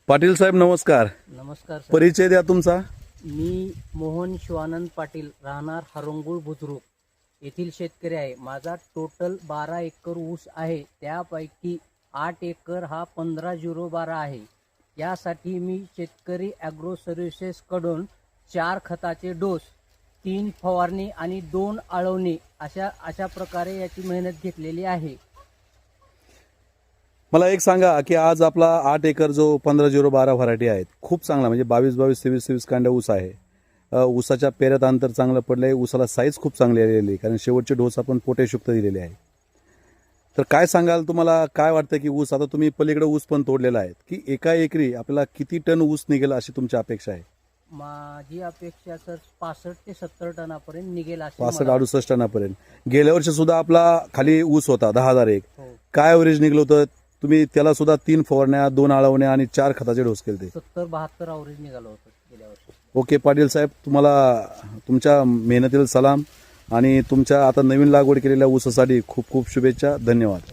पाटील साहेब नमस्कार. नमस्कार सर. परिचय द्या तुमचा. मी मोहन शिवानंद पाटील, राहणार हरंगुळ बुद्रुक येथील शेतकरी आहे. माझा टोटल 12 एकर ऊस आहे. त्यापैकी 8 एकर हा 15/012 आहे. यासाठी मी शेतकरी ॲग्रो सर्व्हिसेसकडून 4 खताचे डोस, 3 फवारणी आणि 2 आळवणी अशा प्रकारे याची मेहनत घेतलेली आहे. मला एक सांगा की आज आपला 8 एकर जो 15/012 व्हरायटी आहेत, खूप चांगला म्हणजे 22-22, 23-23 कांड्या ऊस आहे. ऊसाच्या पेऱ्यात अंतर चांगलं पडलंय, ऊसाला साईज खूप चांगली आलेली आहे, कारण शेवटचे डोस आपण पोटॅशयुक्त दिलेले आहे. तर काय सांगाल, तुम्हाला काय वाटतं की ऊस, आता तुम्ही पलीकडे ऊस पण तोडलेला आहे, की एका एकरी आपल्याला किती टन ऊस निघेल अशी तुमची अपेक्षा आहे? माझी अपेक्षा सर 65 ते 70 टनापर्यंत निघेल अशी 65-68 टनापर्यंत. गेल्या वर्षी सुद्धा आपला खाली ऊस होता 10,001. हो. काय ॲव्हरेज निघलं होतं? तुम्ही त्याला सुद्धा 3 फवारण्या, 2 आळवण्या आणि 4 खताचे डोस केले. 70-72 अवरेज निघालं होतं गेल्या वर्षी. ओके पाटील साहेब, तुम्हाला तुमच्या मेहनतीला सलाम आणि तुमच्या आता नवीन लागवड केलेल्या ऊसासाठी खूप खूप शुभेच्छा. धन्यवाद.